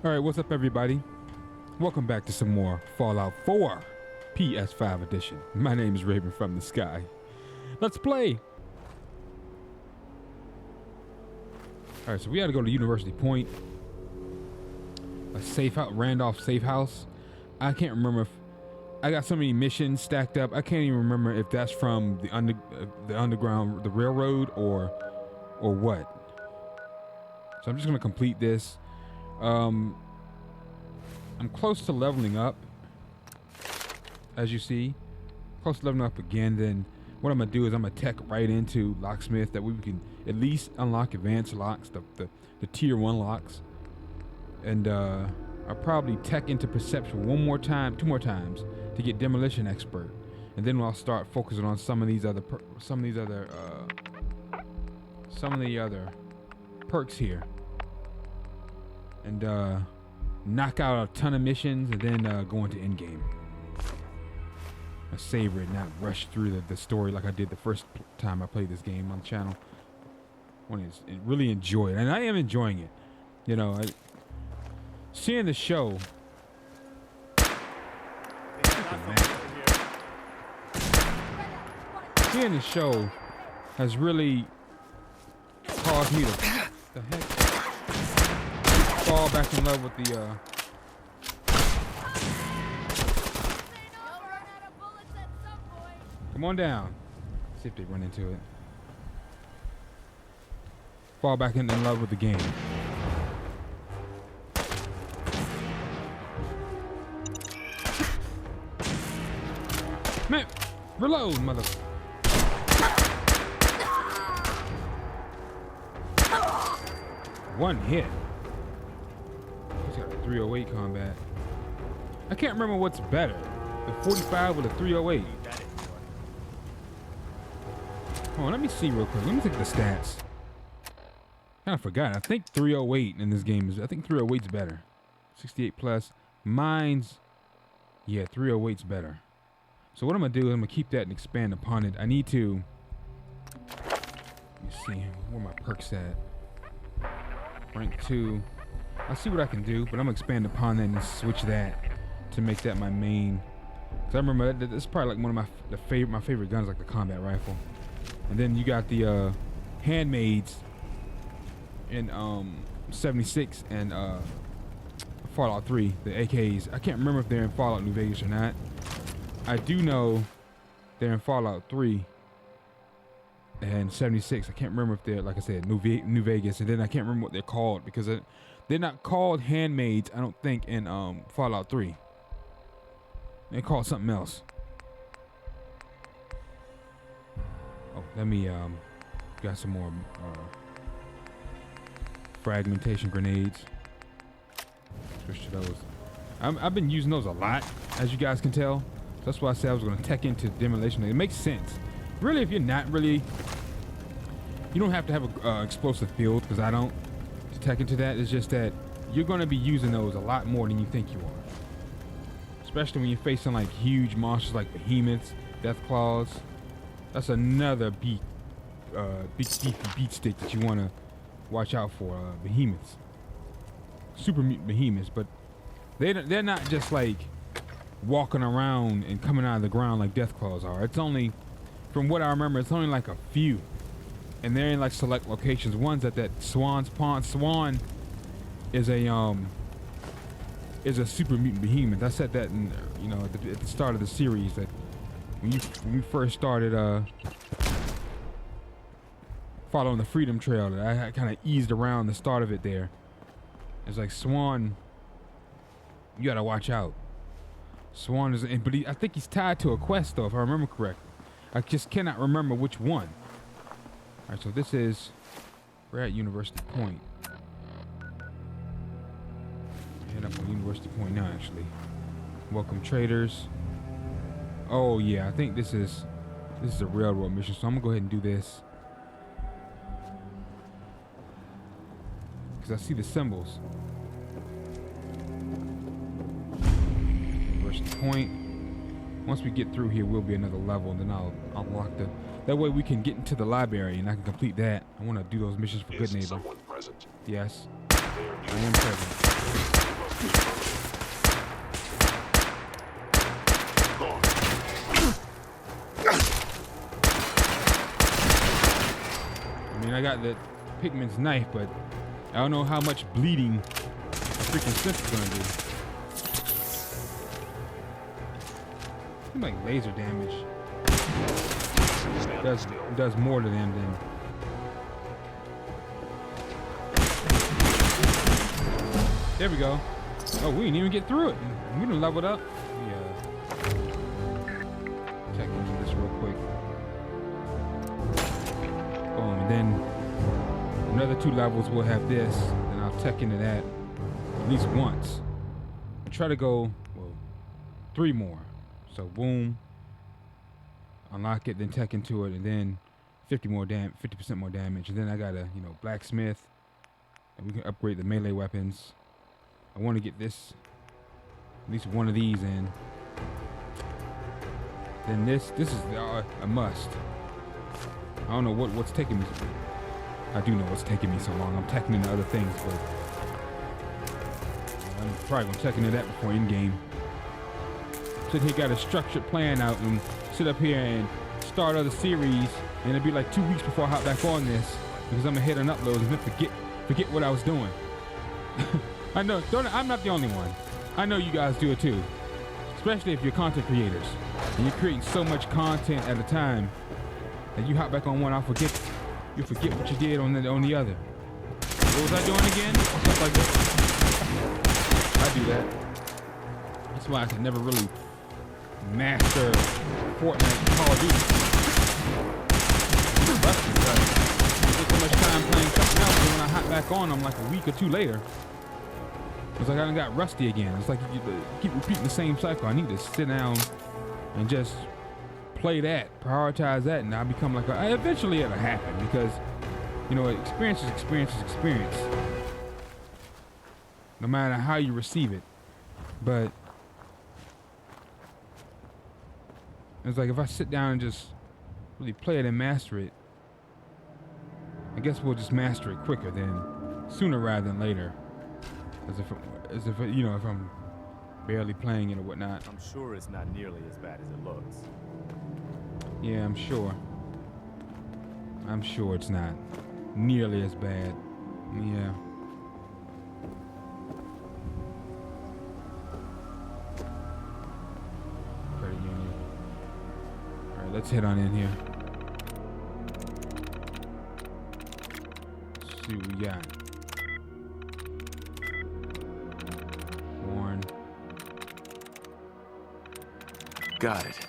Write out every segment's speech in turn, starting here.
All right, what's up, everybody? Welcome back to some more Fallout 4 PS5 edition. My name is Raven from the Sky. Let's play. All right, so we got to go to University Point, a safe house, Randolph safe house. I can't remember if I got so many missions stacked up. I can't even remember if that's from the underground, the railroad, or what. So I'm just gonna complete this. I'm close to leveling up, as you see. Close to leveling up again. Then what I'm gonna do is I'm gonna tech right into locksmith, that we can at least unlock advanced locks, the tier 1 locks, and I'll probably tech into perception two more times to get demolition expert, and then I'll start focusing on some of the other perks here, and knock out a ton of missions, and then go into endgame. I savor it, not rush through the story like I did the first time I played this game on the channel. I want to really enjoy it, and I am enjoying it. You know, seeing the show. Seeing the show has really caused me to fall back in love with the come on down. See if they run into it. Fall back in love with the game. Man, reload, mother. One hit. He's got a 308 combat. I can't remember what's better, the 45 or the 308. Hold on, let me see real quick. Let me take the stats. Kind of forgot. I think 308 in this game I think 308's better. 68 plus. Mine's, yeah, 308's better. So what I'm gonna do is I'm gonna keep that and expand upon it. I need to, let me see where my perks at. Rank 2. I'll see what I can do, but I'm gonna expand upon that and switch that to make that my main. Cause I remember that's probably like one of my favorite guns, like the combat rifle. And then you got the handmaids in 76 and Fallout 3, the AKs. I can't remember if they're in Fallout New Vegas or not. I do know they're in Fallout 3 and 76. I can't remember if they're, like I said, New Vegas, and then I can't remember what they're called, because they're not called handmaids, I don't think, in Fallout 3. They're called something else. Oh, let me got some more fragmentation grenades. Switch to those. I've been using those a lot, as you guys can tell. That's why I said I was going to tech into demolition. It makes sense. Really, if you're not really, you don't have to have a explosive field, because I don't, to tech into that. It's just that you're going to be using those a lot more than you think you are. Especially when you're facing like huge monsters like behemoths, death claws. That's another big beat stick that you want to watch out for. Behemoths, super mutant behemoths, but they're not just like walking around and coming out of the ground like death claws are. It's only, from what I remember, it's only like a few, and they're in like select locations. One's at that Swan's Pond. Swan is a super mutant behemoth. I said that in, you know, at the start of the series, that when you first started following the Freedom Trail, that I kind of eased around the start of it there. It's like Swan, you gotta watch out. Swan is, but I think he's tied to a quest though, if I remember correctly. I just cannot remember which one. All right, so this is, we're at University Point. Head up on University Point now, actually. Welcome traders. Oh yeah, I think this is a railroad mission, so I'm gonna go ahead and do this, because I see the symbols. University Point. Once we get through here, will be another level, and then I'll unlock that way we can get into the library and I can complete that. I want to do those missions for Good Neighbor. Someone present? Yes, I am present. got the Pigman's knife, but I don't know how much bleeding the freaking Sith's gonna do. Seems like laser damage does more to them than. There we go. Oh, we didn't even get through it. We done leveled up. Yeah. Check into this real quick. Boom. And then another 2 levels we'll have this, and I'll tech into that at least once. I'll try to go, well, 3 more. So boom, unlock it, then tech into it, and then 50% more damage. And then I got a, blacksmith, and we can upgrade the melee weapons. I want to get this, at least one of these in. Then this is a must. I don't know what's taking me. I do know what's taking me so long. I'm teching into other things, but I'm probably gonna tech into that before in game. Sit here, got a structured plan out, and sit up here and start other series, and it'll be like 2 weeks before I hop back on this because I'm gonna hit an upload and then forget what I was doing. I know, I'm not the only one. I know you guys do it too, especially if you're content creators and you're creating so much content at a time that you hop back on one, you forget what you did on the other. What was I doing again? Stuff like that. I do that. That's why I could never really master Fortnite and Call of Duty. Rusty, I spent so much time playing something else, and when I hop back on them like a week or 2 later, it's like I done got rusty again. It's like you keep repeating the same cycle. I need to sit down and just play that, prioritize that, and I'll become like eventually it'll happen because, experience is experience. No matter how you receive it. But it's like if I sit down and just really play it and master it, I guess we'll just master it quicker sooner rather than later. As if if I'm barely playing it or whatnot. I'm sure it's not nearly as bad as it looks. Yeah, I'm sure. I'm sure it's not nearly as bad. Yeah. Credit union. All right, let's head on in here. Let's see what we got. Warren. Got it.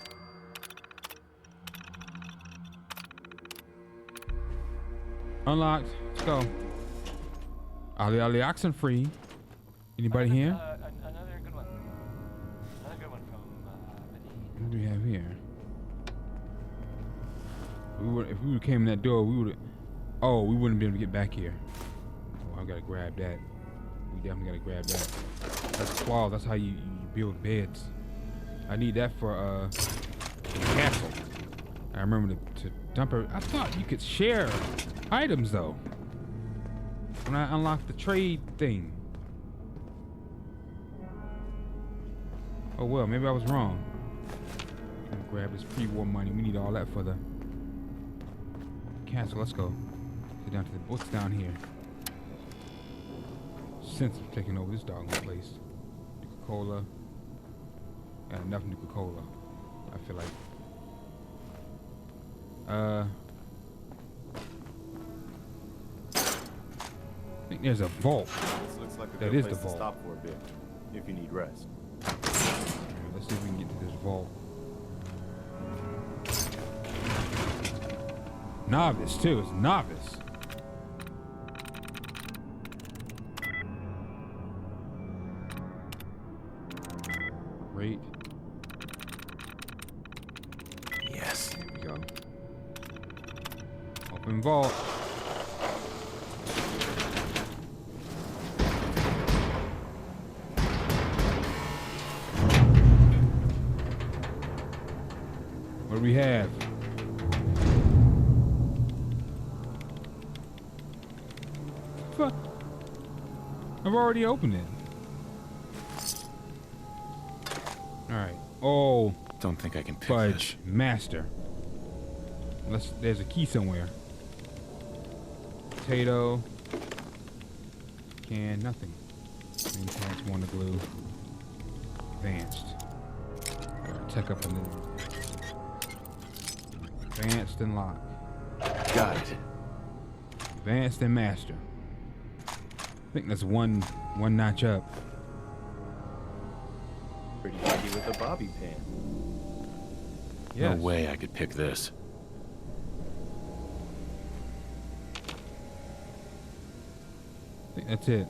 Unlocked. Let's go. Ali oxen free. Anybody here? Another good one. Another good one from What do we have here? If we would came in that door, we would. Oh, we wouldn't be able to get back here. Oh, I gotta grab that. We definitely gotta grab that. That's claws. That's how you build beds. I need that for the castle. I remember to dump it. I thought you could share items though. When I unlocked the trade thing. Oh well, maybe I was wrong. I'm gonna grab this pre-war money. We need all that for the castle. Let's go. Get down to the what's down here. Since I'm taking over this doggone place. Nuka-Cola. Got enough Nuka-Cola. I feel like. I think there's a vault. This looks like a that good is place the vault. to stop for a bit, if you need rest. Right, let's see if we can get to this vault. Novice too. It's novice. Great. Yes. There we go. Open vault. What do we have? Fuck. I've already opened it. Alright. Oh. Don't think I can pick Fudge. Master. There's a key somewhere. Potato. Can nothing. Green pants, one to glue. Advanced. Tech up and then. Advanced and lock. Got it. Advanced and master. I think that's one notch up. Pretty handy with a bobby pin. Yes. No way I could pick this. I think that's it.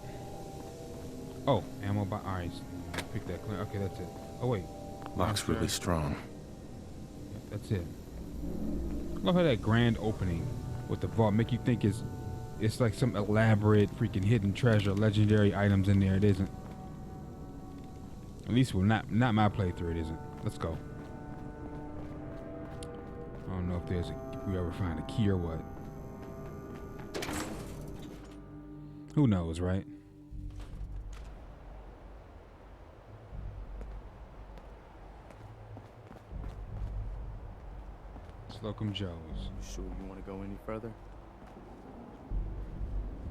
Oh, ammo by eyes. Pick that clear. Okay, that's it. Oh wait. Lock's really strong. Yep, that's it. Love how that grand opening with the vault make you think it's like some elaborate freaking hidden treasure, legendary items in there. It isn't. At least, well, not my playthrough. It isn't. Let's go. I don't know if we ever find a key or what. Who knows, right? Slocum Joe's. Sure you want to go any further?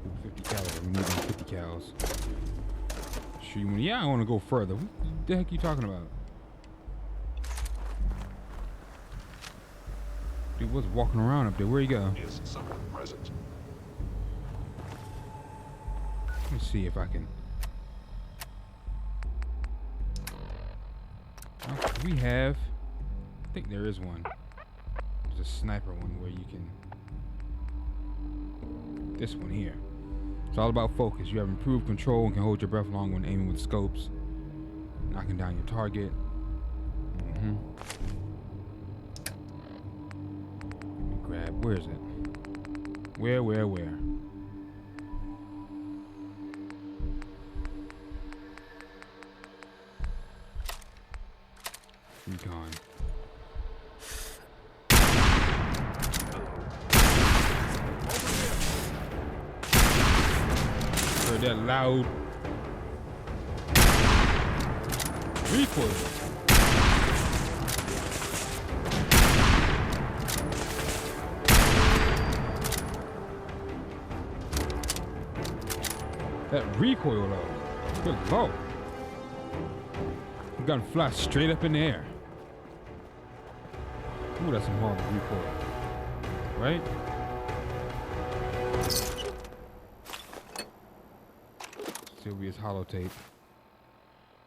Ooh, 50 calories. We need them 50 calories. Sure you want? Yeah, I want to go further. What the heck are you talking about? Dude was walking around up there. Where you go? Is someone present? Let me see if I can. Oh, we have. I think there is one. There's a sniper one where you can. This one here. It's all about focus. You have improved control and can hold your breath long when aiming with scopes, knocking down your target. Let me grab. Where is it? Where? Recon. Heard that loud recoil. That recoil though. Good lord. The gun flies straight up in the air. Ooh, that's some horrible recoil. Right? Sylvia's holotape.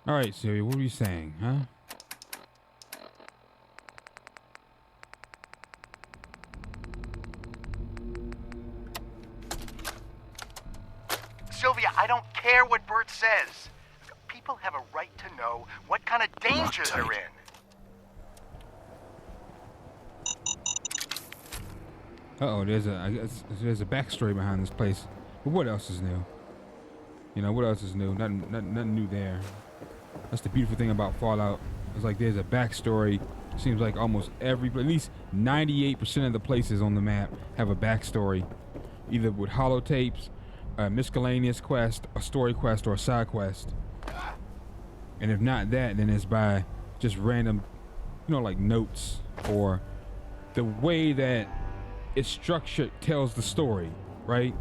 Alright, Sylvia, what were you saying, huh? Sylvia, I don't care what Bert says. People have a right to know what kind of danger they're in. Uh-oh, there's a backstory behind this place. But what else is new? You know, what else is new? Nothing new there. That's the beautiful thing about Fallout. It's like there's a backstory. Seems like almost at least 98% of the places on the map have a backstory. Either with holotapes, a miscellaneous quest, a story quest, or a side quest. And if not that, then it's by just random, you know, like notes, or the way that it's structured tells the story, right?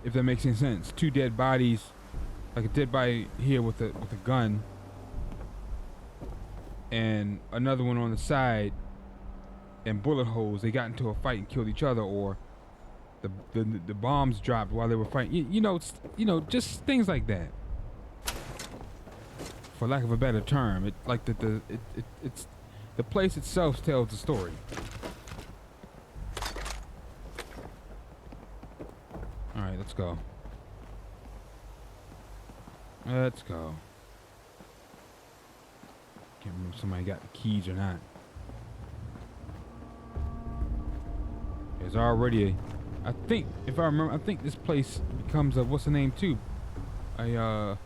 If that makes any sense. Two dead bodies, like a dead body here with a gun, and another one on the side, and bullet holes. They got into a fight and killed each other, or the bombs dropped while they were fighting. You know, just things like that. For lack of a better term, it's the place itself tells the story. All right, let's go. Let's go. Can't remember if somebody got the keys or not. There's already I think, if I remember, I think this place becomes a, what's the name too? A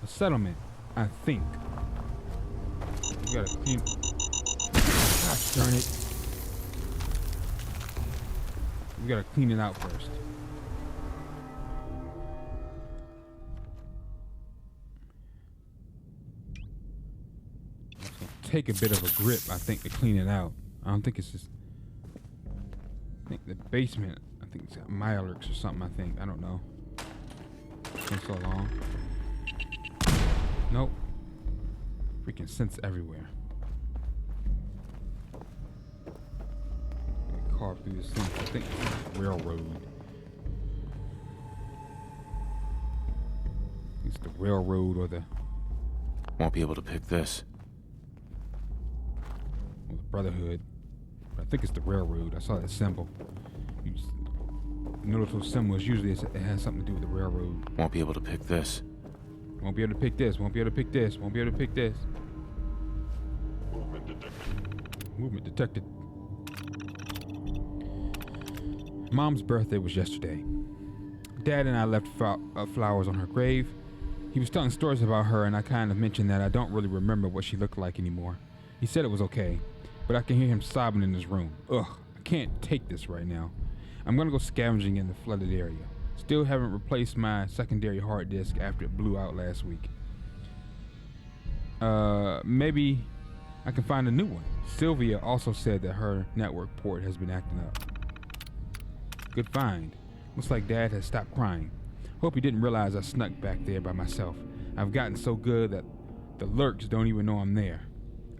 settlement, I think. You gotta clean. Gosh darn it. We gotta clean it out first. It's gonna take a bit of a grip, I think, to clean it out. I don't think it's just. I think the basement. I think it's got Mylerx or something, I think. I don't know. It's been so long. Nope. Freaking scents everywhere. Carve through this thing. I think it's railroad. It's the railroad or the Won't be able to pick this. Brotherhood. But I think it's the railroad. I saw that symbol. You notice those symbols, usually it has something to do with the railroad. Won't be able to pick this. Won't be able to pick this. Won't be able to pick this. Won't be able to pick this. Movement detected. Mom's birthday was yesterday. Dad and I left flowers on her grave. He was telling stories about her, and I kind of mentioned that I don't really remember what she looked like anymore. He said it was okay, but I can hear him sobbing in his room. Ugh, I can't take this right now. I'm gonna go scavenging in the flooded area. Still haven't replaced my secondary hard disk after it blew out last week. Maybe I can find a new one. Sylvia also said that her network port has been acting up. Good find. Looks like Dad has stopped crying. Hope he didn't realize I snuck back there by myself. I've gotten so good that the lurks don't even know I'm there.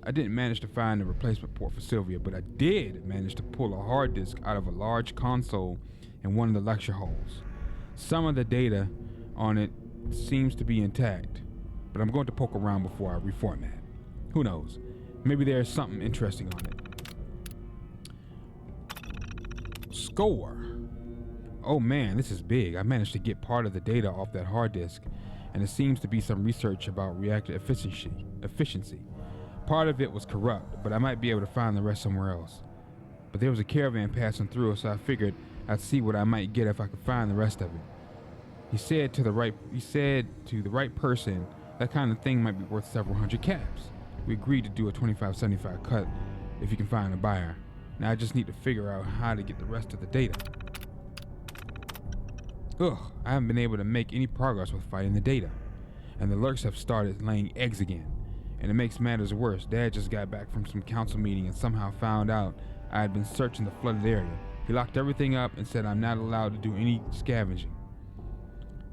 I didn't manage to find a replacement port for Sylvia, but I did manage to pull a hard disk out of a large console in one of the lecture halls. Some of the data on it seems to be intact, but I'm going to poke around before I reformat. Who knows? Maybe there's something interesting on it. Score. Oh man, this is big. I managed to get part of the data off that hard disk, and it seems to be some research about reactor efficiency. Part of it was corrupt, but I might be able to find the rest somewhere else. But there was a caravan passing through, so I figured I'd see what I might get if I could find the rest of it. He said to the right person, that kind of thing might be worth several hundred caps. We agreed to do a 25-75 cut if you can find a buyer. Now I just need to figure out how to get the rest of the data. Ugh, I haven't been able to make any progress with fighting the data, and the lurks have started laying eggs again. And it makes matters worse. Dad just got back from some council meeting and somehow found out I had been searching the flooded area. He locked everything up and said I'm not allowed to do any scavenging.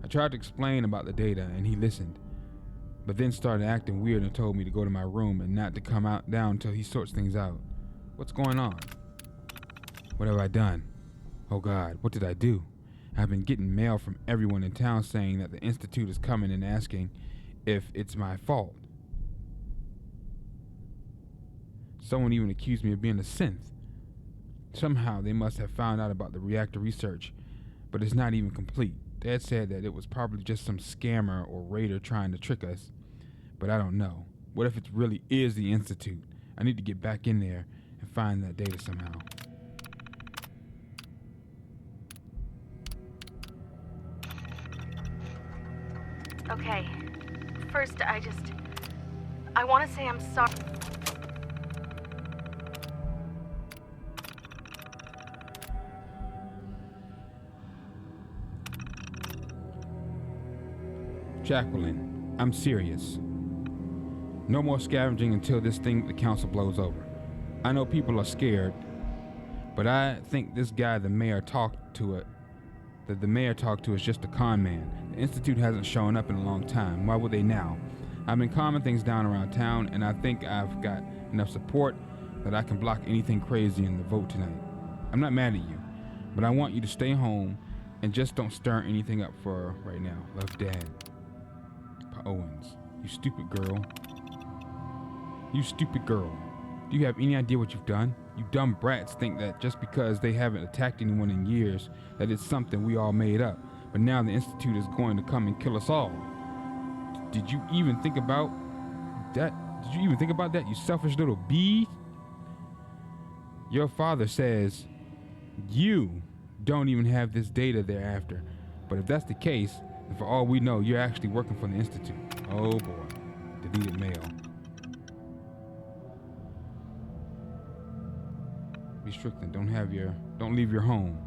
I tried to explain about the data and he listened, but then started acting weird and told me to go to my room and not to come down until he sorts things out. What's going on? What have I done? Oh God, what did I do? I've been getting mail from everyone in town saying that the Institute is coming and asking if it's my fault. Someone even accused me of being a synth. Somehow they must have found out about the reactor research, but it's not even complete. Dad said that it was probably just some scammer or raider trying to trick us, but I don't know. What if it really is the Institute? I need to get back in there and find that data somehow. Okay. First, I want to say I'm sorry. Jacqueline, I'm serious. No more scavenging until this thing the council blows over. I know people are scared, but I think this guy the mayor talked to is just a con man. The Institute hasn't shown up in a long time. Why would they now? I've been calming things down around town, and I think I've got enough support that I can block anything crazy in the vote tonight. I'm not mad at you, but I want you to stay home and just don't stir anything up for right now. Love, Dad. Owens. You stupid girl. You stupid girl. Do you have any idea what you've done? You dumb brats think that just because they haven't attacked anyone in years, that it's something we all made up. But now the Institute is going to come and kill us all. Did you even think about that? Did you even think about that, you selfish little bee? Your father says you don't even have this data thereafter. But if that's the case, then for all we know, you're actually working for the Institute. Oh boy. Deleted mail. Be Strickland, don't leave your home.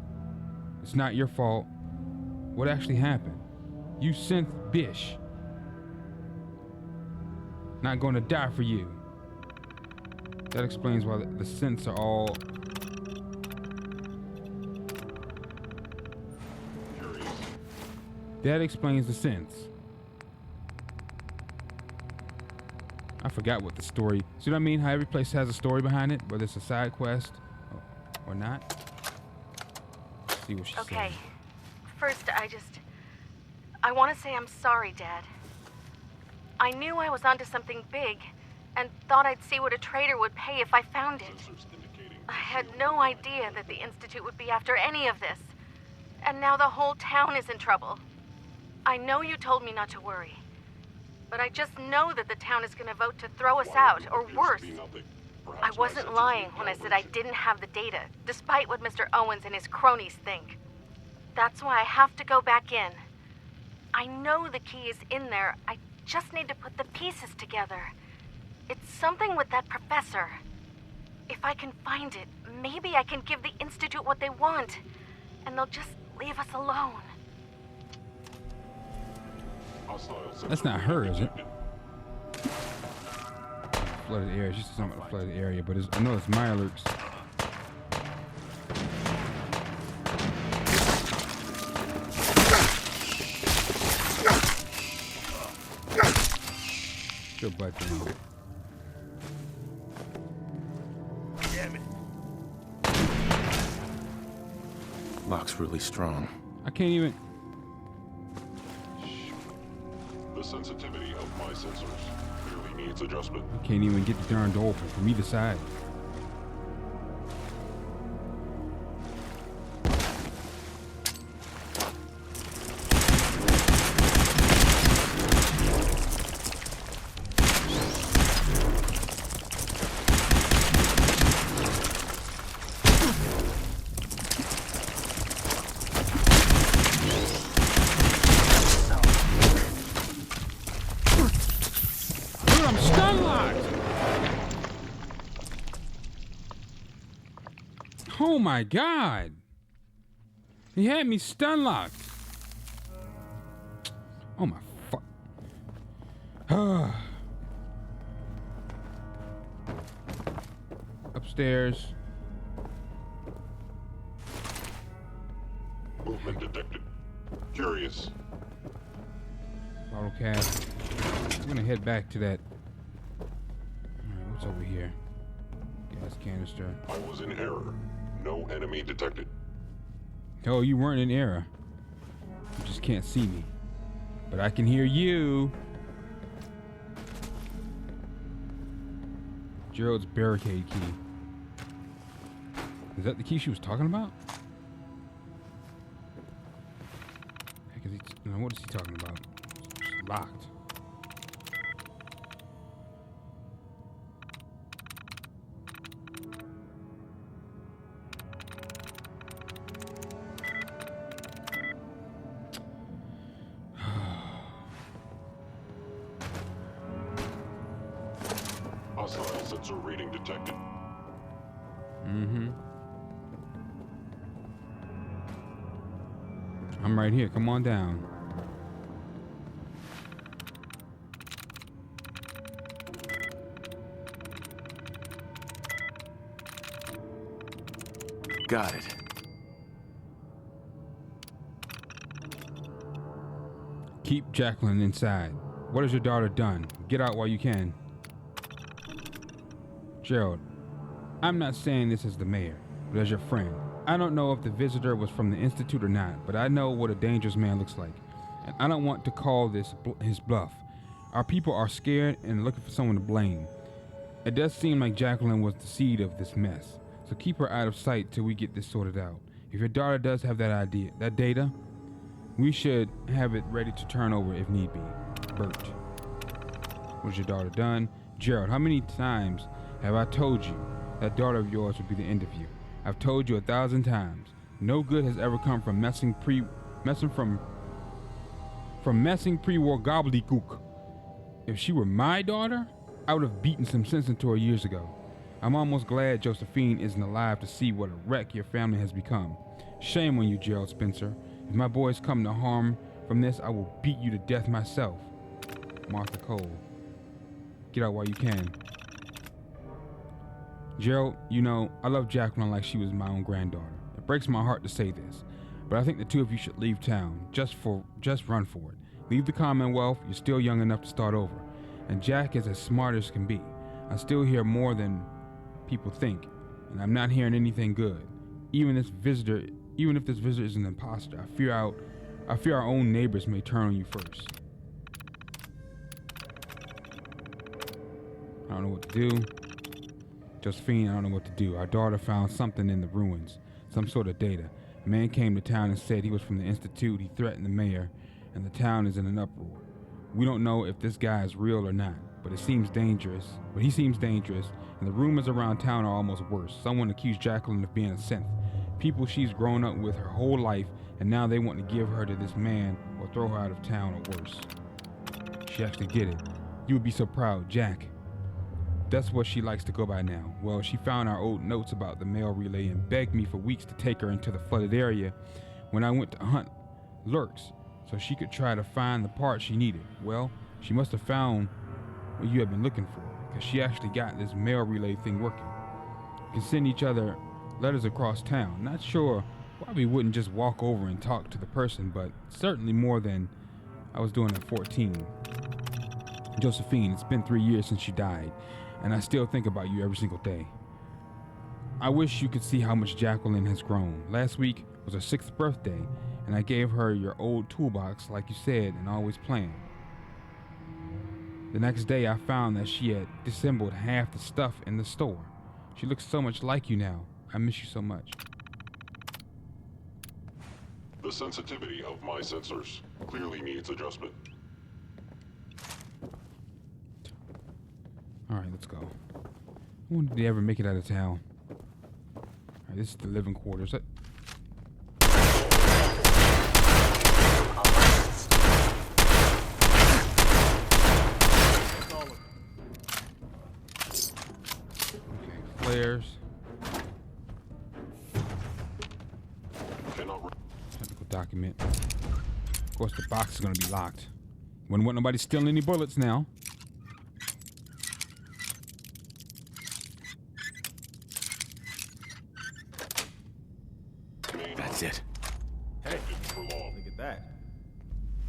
It's not your fault. What actually happened? You synth bish. Not gonna die for you. That explains why the synths are all That explains the sense. I forgot what the story. See what I mean? How every place has a story behind it, whether it's a side quest or not. Let's see what she Okay. said. First, I want to say I'm sorry, Dad. I knew I was onto something big, and thought I'd see what a trader would pay if I found it. I had no idea that the Institute would be after any of this. And now the whole town is in trouble. I know you told me not to worry. But I just know that the town is going to vote to throw us out, or worse. I wasn't lying when I said I didn't have the data, despite what Mr. Owens and his cronies think. That's why I have to go back in. I know the key is in there. I just need to put the pieces together. It's something with that professor. If I can find it, maybe I can give the Institute what they want, and they'll just leave us alone. That's not her, is it? Flooded area. She said something about a flooded area, but I know it's my alerts. Your butt down. Damn it. Lock's really strong. I can't even. The sensitivity of my sensors clearly needs adjustment. I can't even get the darn door open from either side. Oh my God! He had me stun locked. Oh my fuck. Upstairs. Movement detected. Curious. Bottle cap. I'm gonna head back to that. Alright, what's over here? Gas canister. I was in error. No enemy detected. Oh, you weren't in error. You just can't see me. But I can hear you. Gerald's barricade key. Is that the key she was talking about? Heck, is he no, what is he talking about? It's locked. Hostile sensor reading detected. Mm-hmm. I'm right here. Come on down. Got it. Keep Jacqueline inside. What has your daughter done? Get out while you can. Gerald, I'm not saying this as the mayor, but as your friend. I don't know if the visitor was from the Institute or not, but I know what a dangerous man looks like. And I don't want to call this his bluff. Our people are scared and looking for someone to blame. It does seem like Jacqueline was the seed of this mess, so keep her out of sight till we get this sorted out. If your daughter does have that data, we should have it ready to turn over if need be. Bert. What's your daughter done? Gerald, how many times have I told you that daughter of yours would be the end of you? I've told you 1,000 times. No good has ever come from messing pre-war gobbledygook. If she were my daughter, I would have beaten some sense into her years ago. I'm almost glad Josephine isn't alive to see what a wreck your family has become. Shame on you, Gerald Spencer. If my boys come to harm from this, I will beat you to death myself. Martha Cole. Get out while you can. Gerald, you know, I love Jacqueline like she was my own granddaughter. It breaks my heart to say this, But I think the two of you should leave town. Just run for it. Leave the Commonwealth. You're still young enough to start over. And Jack is as smart as can be. I still hear more than people think, and I'm not hearing anything good. Even if this visitor is an imposter, I fear our own neighbors may turn on you first. I don't know what to do. Josephine, I don't know what to do. Our daughter found something in the ruins, some sort of data. A man came to town and said he was from the Institute. He threatened the mayor, and the town is in an uproar. We don't know if this guy is real or not, but he seems dangerous, and the rumors around town are almost worse. Someone accused Jacqueline of being a synth. People she's grown up with her whole life, and now they want to give her to this man or throw her out of town or worse. She actually did it. You would be so proud, Jack. That's what she likes to go by now. Well, she found our old notes about the mail relay and begged me for weeks to take her into the flooded area when I went to hunt lurks so she could try to find the part she needed. Well, she must have found what you have been looking for, because she actually got this mail relay thing working. We can send each other letters across town. Not sure why we wouldn't just walk over and talk to the person, but certainly more than I was doing at 14. Josephine, it's been 3 years since you died, and I still think about you every single day. I wish you could see how much Jacqueline has grown. Last week was her 6th birthday, and I gave her your old toolbox like you said and always planned. The next day I found that she had disassembled half the stuff in the store. She looks so much like you now. I miss you so much. The sensitivity of my sensors clearly needs adjustment. Alright, let's go. When did they ever make it out of town? Alright, this is the living quarters. Flares. Technical document. Of course, the box is going to be locked. Wouldn't want nobody stealing any bullets now. That's it. Hey, for long. Look at that.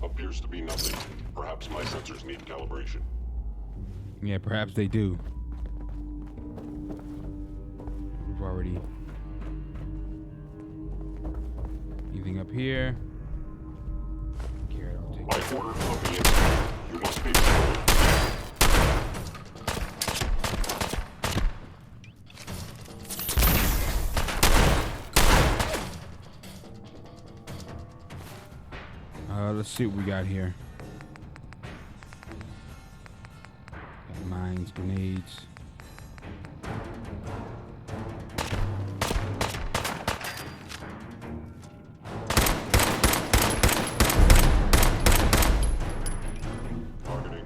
Appears to be nothing. Perhaps my sensors need calibration. Yeah, perhaps they do. We've already... Anything up here? Garrett, I'll take My order of the instant. You must be sure. Let's see what we got here. Got mines, grenades. Targeting.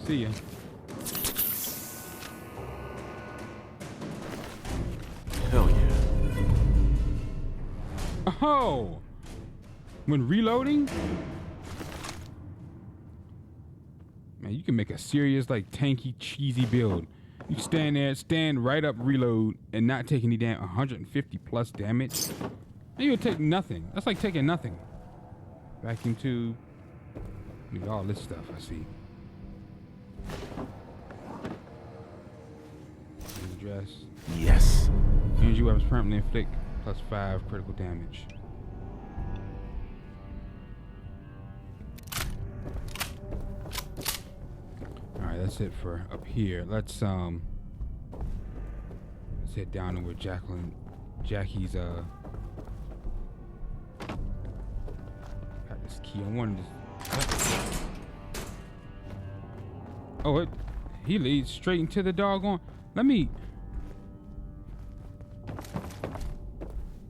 See ya. Hell yeah. Oh! When reloading? Man, you can make a serious, like, tanky, cheesy build. You stand there, stand right up, reload, and not take any damn 150 plus damage. And you'll take nothing. That's like taking nothing. Vacuum tube. Look at all this stuff I see. Dress. Yes. Energy weapons permanently inflict +5 critical damage. Alright, that's it for up here. Let's head down to where Jackie's got this key. I wanted to... Oh, he leads straight into the doggone... Let me...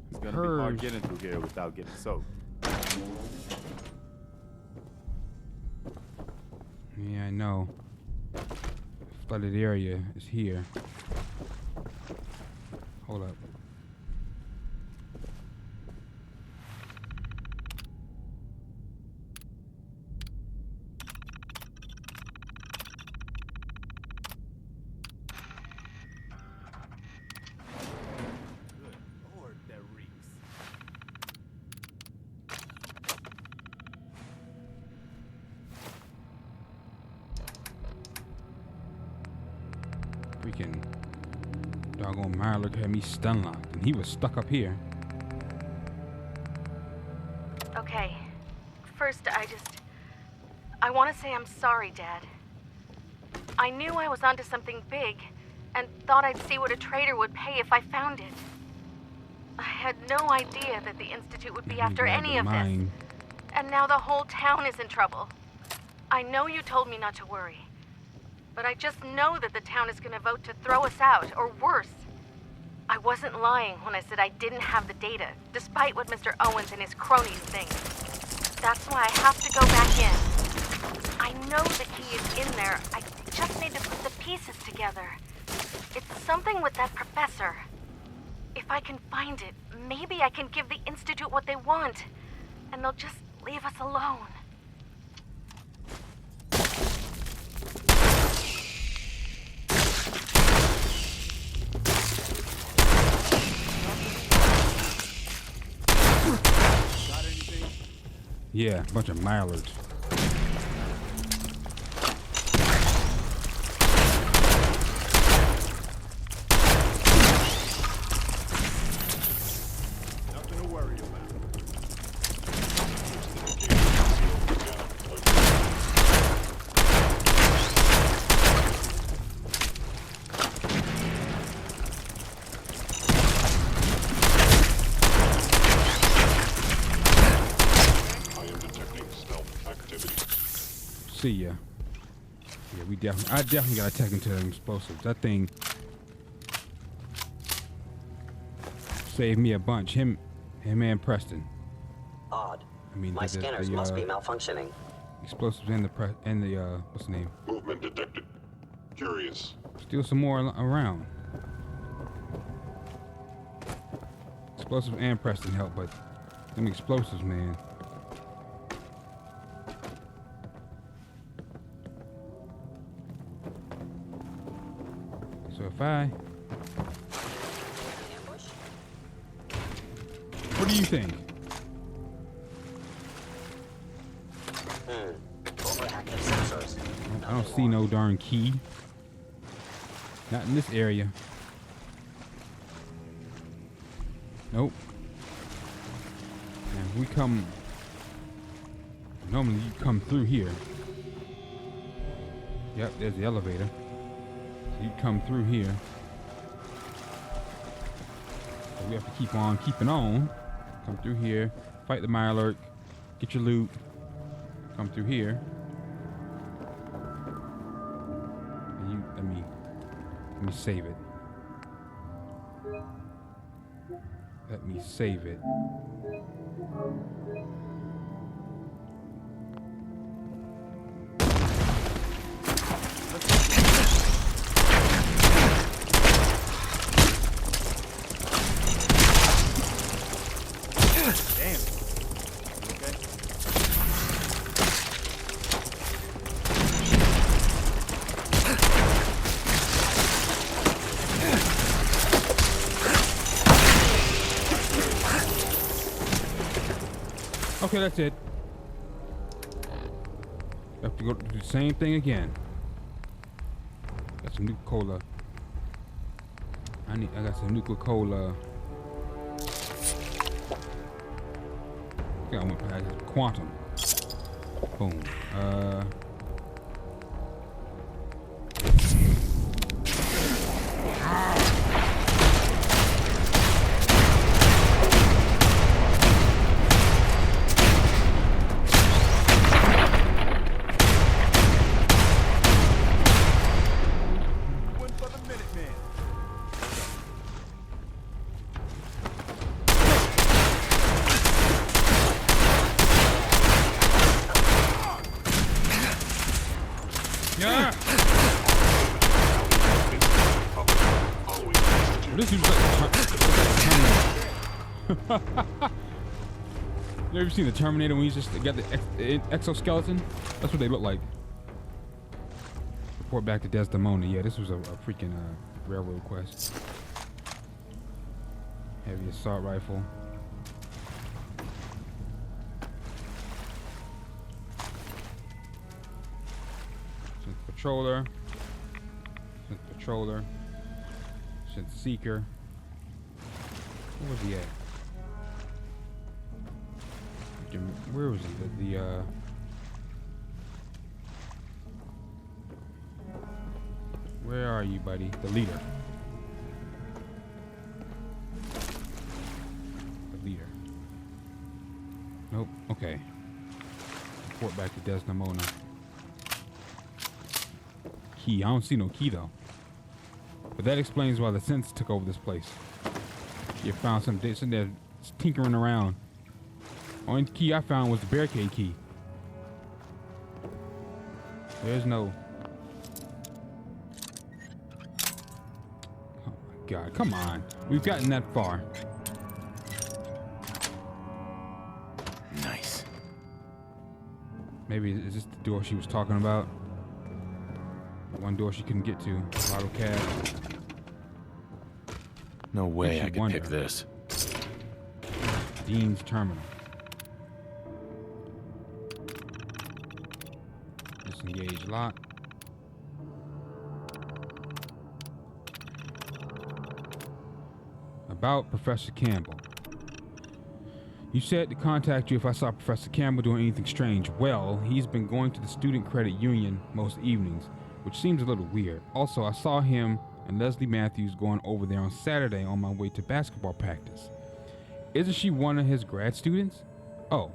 It's gonna be hard getting through here without getting soaked. Yeah, I know. Flooded area is here. Hold up. Doggone Mirelurk had me stun locked, and he was stuck up here. Okay. First, I want to say I'm sorry, Dad. I knew I was onto something big, and thought I'd see what a trader would pay if I found it. I had no idea that the Institute would be after any of this. And now the whole town is in trouble. I know you told me not to worry, but I just know that the town is going to vote to throw us out, or worse. I wasn't lying when I said I didn't have the data, despite what Mr. Owens and his cronies think. That's why I have to go back in. I know the key is in there. I just need to put the pieces together. It's something with that professor. If I can find it, maybe I can give the Institute what they want, and they'll just leave us alone. Yeah, a bunch of Mirelurks. Nothing to worry about. See ya. Yeah, I definitely gotta tech into them explosives. That thing saved me a bunch. Him and Preston. Odd. I mean, my scanners must be malfunctioning. Explosives and the what's the name? Movement detected. Curious. Still some more around. Explosives and Preston help, but them explosives, man. So if I... What do you think? Overactive sensors. I don't see no darn key. Not in this area. Nope. And we come... Normally you come through here. Yep, there's the elevator. So you come through here. So we have to keep on keeping on. Come through here. Fight the Mirelurk. Get your loot. Come through here. And you, let me save it. Let me save it. Damn. Okay. Okay, that's it. Have to go do the same thing again. Got some nuka cola. I got some nuka cola. I went past quantum. Boom. Went for the Minuteman. Yeah. This dude's like you ever seen the Terminator when he's just got the exoskeleton? That's what they look like. Report back to Desdemona. Yeah, this was a freaking railroad quest. Heavy assault rifle. Patroller. Patroller. Since Seeker. Where was he at? Where was he? Where are you, buddy? The leader. The leader. Nope. Okay. Report back to Desdemona. Key. I don't see no key though. But that explains why the synths took over this place. You found some there tinkering around. Only key I found was the barricade key. There's no. Oh my God! Come on, we've gotten that far. Nice. Maybe is this the door she was talking about? One door she couldn't get to. Bottle cab. No way Makes you I could wonder. pick this. Dean's terminal. Disengage lock. About Professor Campbell. You said to contact you if I saw Professor Campbell doing anything strange. Well, he's been going to the student credit union most evenings, which seems a little weird. Also, I saw him and Leslie Matthews going over there on Saturday on my way to basketball practice. Isn't she one of his grad students? Oh,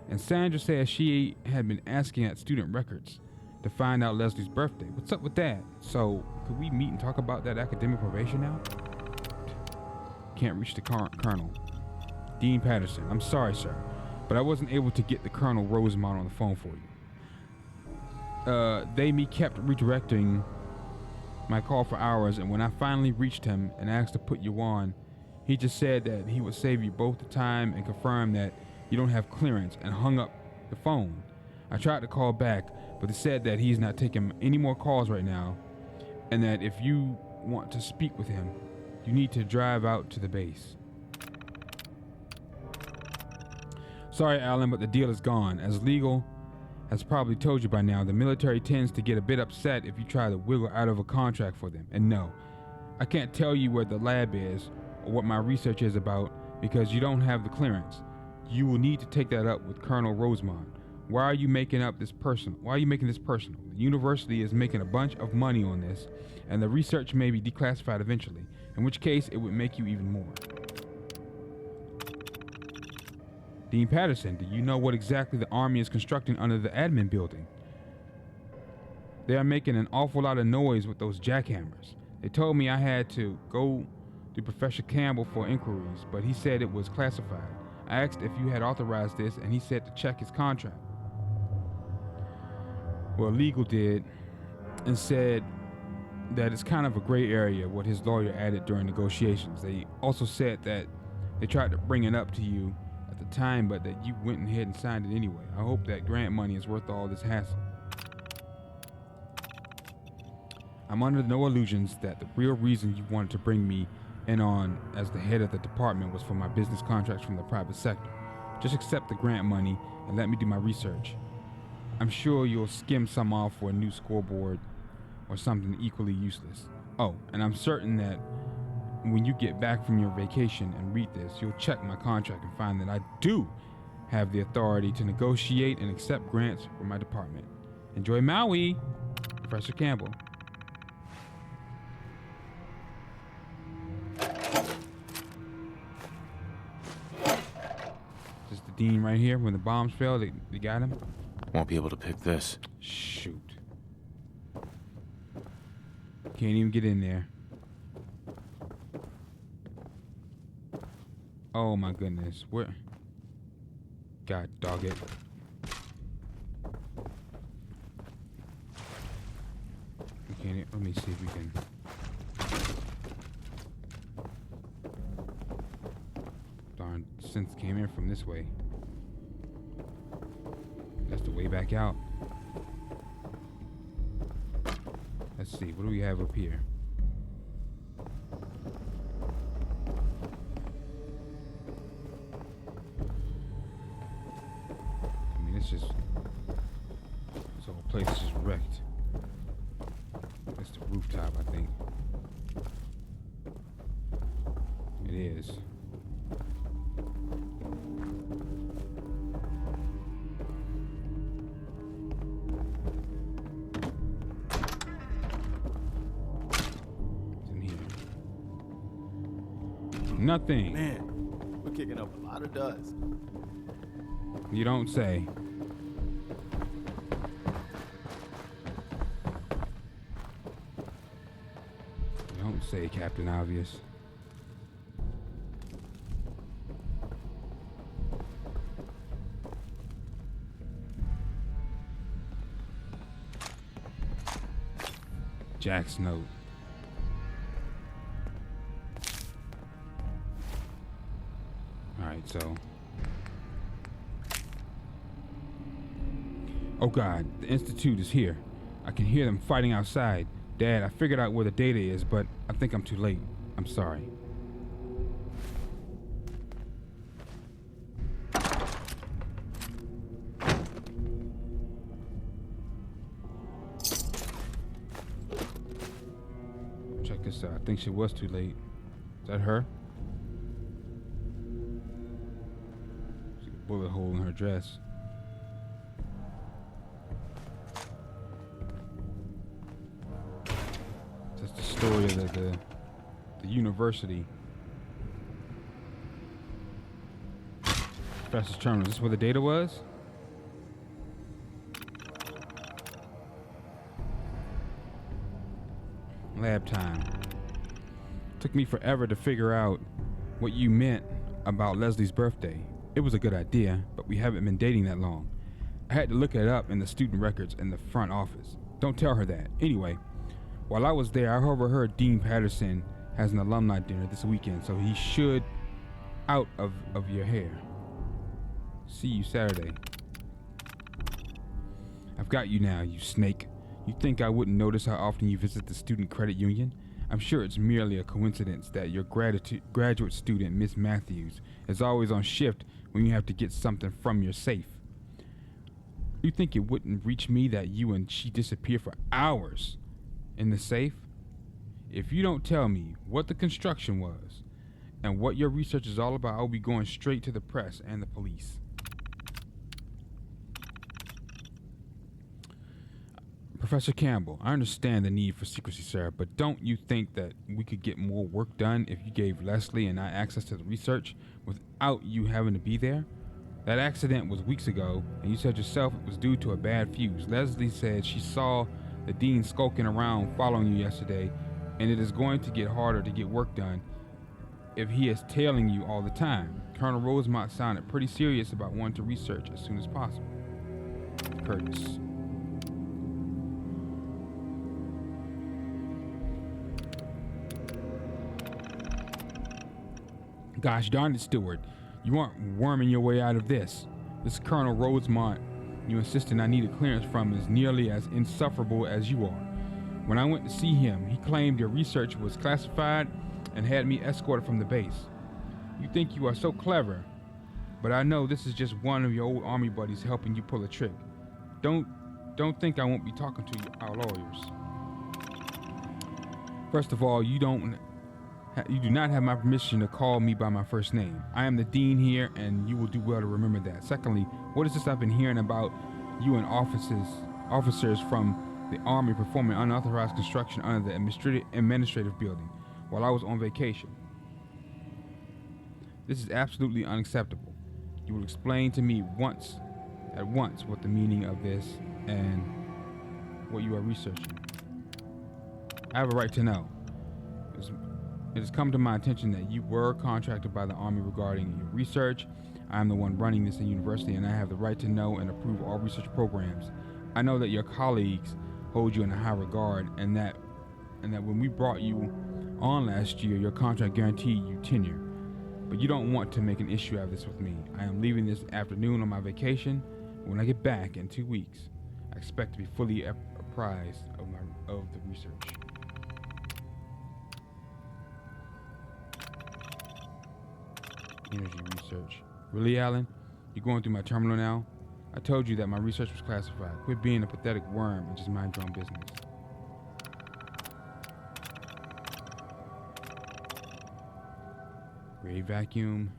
and Sandra says she had been asking at student records to find out Leslie's birthday. What's up with that? So, could we meet and talk about that academic probation now? Can't reach the colonel. Dean Patterson, I'm sorry, sir, but I wasn't able to get the Colonel Rosemont on the phone for you. They kept redirecting my call for hours, and when I finally reached him and asked to put you on, he just said that he would save you both the time and confirm that you don't have clearance, and hung up the phone. I tried to call back, but they said that he's not taking any more calls right now, and that if you want to speak with him, you need to drive out to the base. Sorry, Alan, but the deal is gone. As legal has probably told you by now, the military tends to get a bit upset if you try to wiggle out of a contract for them. And no, I can't tell you where the lab is or what my research is about because you don't have the clearance. You will need to take that up with Colonel Rosemont. Why are you making this personal? The university is making a bunch of money on this, and the research may be declassified eventually, in which case it would make you even more. Dean Patterson, do you know what exactly the Army is constructing under the admin building? They are making an awful lot of noise with those jackhammers. They told me I had to go to Professor Campbell for inquiries, but he said it was classified. I asked if you had authorized this, and he said to check his contract. Well, legal did, and said that it's kind of a gray area, what his lawyer added during negotiations. They also said that they tried to bring it up to you at the time, but that you went ahead and signed it anyway. I hope that grant money is worth all this hassle. I'm under no illusions that the real reason you wanted to bring me in on as the head of the department was for my business contracts from the private sector. Just accept the grant money and let me do my research. I'm sure you'll skim some off for a new scoreboard or something equally useless. Oh, and I'm certain that when you get back from your vacation and read this, you'll check my contract and find that I do have the authority to negotiate and accept grants for my department. Enjoy Maui, Professor Campbell. This is the dean right here. When the bombs fell, they got him. Won't be able to pick this. Shoot. Can't even get in there. Oh my goodness. Where? God dog it. Okay, let me see if we can. Darn, synth came in from this way. That's the way back out. Let's see, what do we have up here? I mean, this whole place is just wrecked. That's the rooftop, I think. Nothing. Man, we're kicking up a lot of dust. You don't say. You don't say, Captain Obvious. Jack's note. Alright, so. Oh God, the Institute is here. I can hear them fighting outside. Dad, I figured out where the data is, but I think I'm too late. I'm sorry. Check this out. I think she was too late. Is that her? See a bullet hole in her dress. That's the story of the university. Professor's terminal. Is this where the data was? Lab time. Took me forever to figure out what you meant about Leslie's birthday. It was a good idea, but we haven't been dating that long. I had to look it up in the student records in the front office. Don't tell her that. Anyway, while I was there, I overheard Dean Patterson has an alumni dinner this weekend, so he should out of your hair. See you Saturday. I've got you now, you snake. You think I wouldn't notice how often you visit the student credit union? I'm sure it's merely a coincidence that your graduate student, Miss Matthews, is always on shift when you have to get something from your safe. You think it wouldn't reach me that you and she disappear for hours in the safe? If you don't tell me what the construction was and what your research is all about, I'll be going straight to the press and the police. Professor Campbell, I understand the need for secrecy, sir, but don't you think that we could get more work done if you gave Leslie and I access to the research without you having to be there? That accident was weeks ago, and you said yourself it was due to a bad fuse. Leslie said she saw the dean skulking around following you yesterday, and it is going to get harder to get work done if he is tailing you all the time. Colonel Rosemont sounded pretty serious about wanting to research as soon as possible. Curtis. Gosh darn it, Stewart. You aren't worming your way out of this. This Colonel Rosemont you insisted I needed clearance from is nearly as insufferable as you are. When I went to see him, he claimed your research was classified and had me escorted from the base. You think you are so clever, but I know this is just one of your old army buddies helping you pull a trick. Don't think I won't be talking to our lawyers. First of all, you do not have my permission to call me by my first name. I am the dean here, and you will do well to remember that. Secondly, what is this I've been hearing about you and officers from the Army performing unauthorized construction under the administrative building while I was on vacation? This is absolutely unacceptable. You will explain to me at once what the meaning of this and what you are researching. I have a right to know. It has come to my attention that you were contracted by the Army regarding your research. I am the one running this university, and I have the right to know and approve all research programs. I know that your colleagues hold you in a high regard, and that when we brought you on last year, your contract guaranteed you tenure. But you don't want to make an issue out of this with me. I am leaving this afternoon on my vacation. When I get back in 2 weeks, I expect to be fully apprised of the research. Energy research. Really, Alan? You're going through my terminal now? I told you that my research was classified. Quit being a pathetic worm and just mind your own business. Ray vacuum.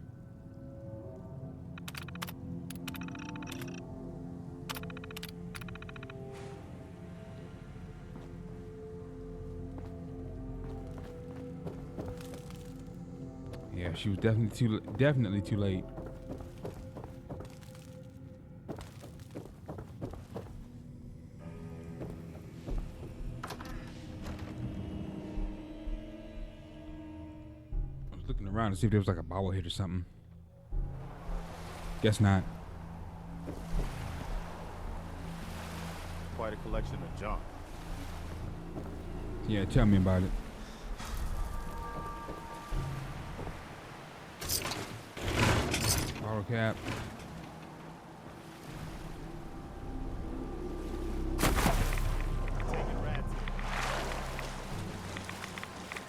Yeah. Yeah, she was definitely too late. I was looking around to see if there was like a bobblehead or something. Guess not. Quite a collection of junk. Yeah, tell me about it. Bottle cap. Taking rats.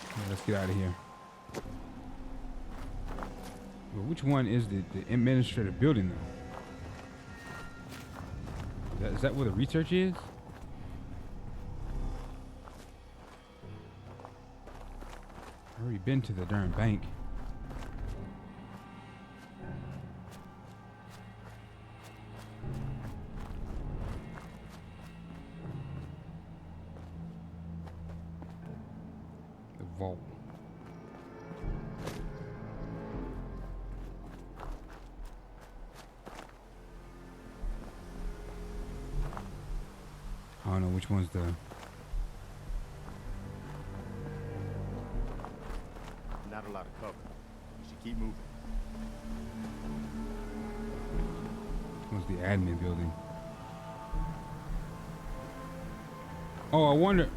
Yeah, let's get out of here. Well, which one is the administrative building though? Is that where the research is? I've already been to the darn bank. The vault. I don't know which one's the... Not a lot of cover. We should keep moving. Which one's the admin building? Oh, I wonder...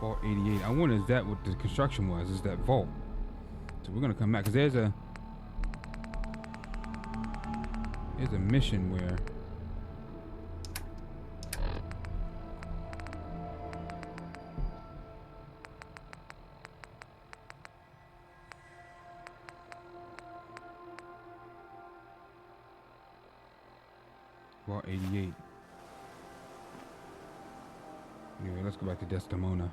Vault 88. I wonder, is that what the construction was? Is that vault? So we're gonna come back, because there's a mission where... Vault 88. Anyway, let's go back to Desdemona.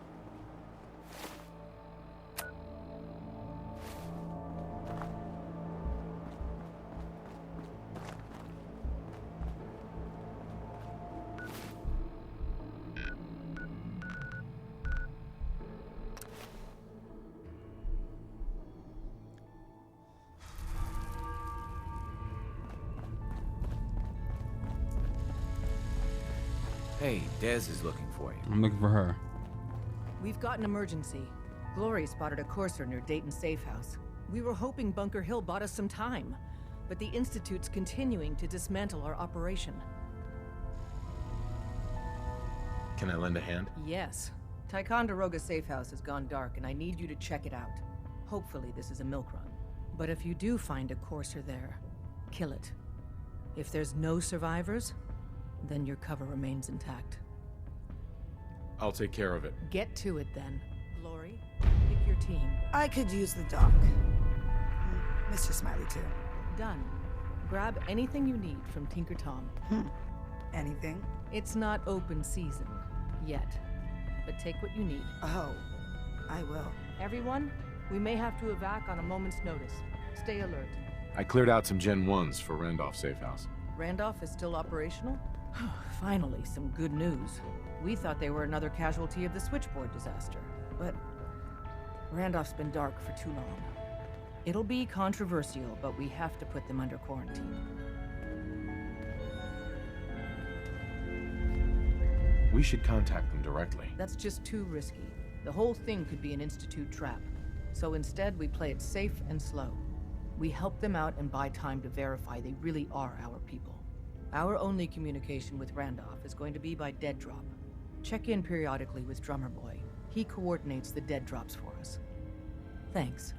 Hey, Des is looking for you. I'm looking for her. We've got an emergency. Glory spotted a courser near Dayton Safe House. We were hoping Bunker Hill bought us some time, but the Institute's continuing to dismantle our operation. Can I lend a hand? Yes. Ticonderoga Safe House has gone dark, and I need you to check it out. Hopefully this is a milk run. But if you do find a courser there, kill it. If there's no survivors, then your cover remains intact. I'll take care of it. Get to it then. Glory, pick your team. I could use the dock. Mr. Smiley, too. Done. Grab anything you need from Tinker Tom. Anything? It's not open season yet, but take what you need. Oh, I will. Everyone, we may have to evac on a moment's notice. Stay alert. I cleared out some Gen 1s for Randolph Safe House. Randolph is still operational? Finally, some good news. We thought they were another casualty of the switchboard disaster, but Randolph's been dark for too long. It'll be controversial, but we have to put them under quarantine. We should contact them directly. That's just too risky. The whole thing could be an Institute trap. So instead, we play it safe and slow. We help them out and buy time to verify they really are our people. Our only communication with Randolph is going to be by dead drop. Check in periodically with Drummer Boy. He coordinates the dead drops for us. Thanks.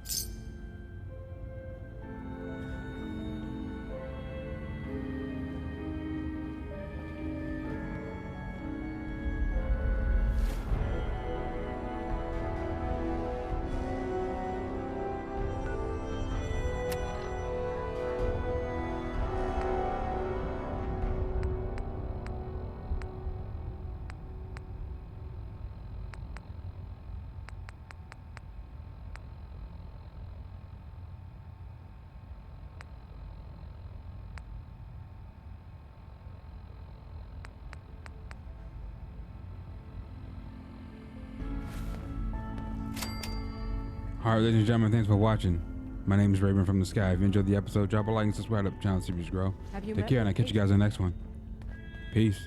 All right, ladies and gentlemen, thanks for watching. My name is Raven from the Sky. If you enjoyed the episode, drop a like and subscribe to the channel, series grow. Take care, and I'll catch you guys in the next one. Peace.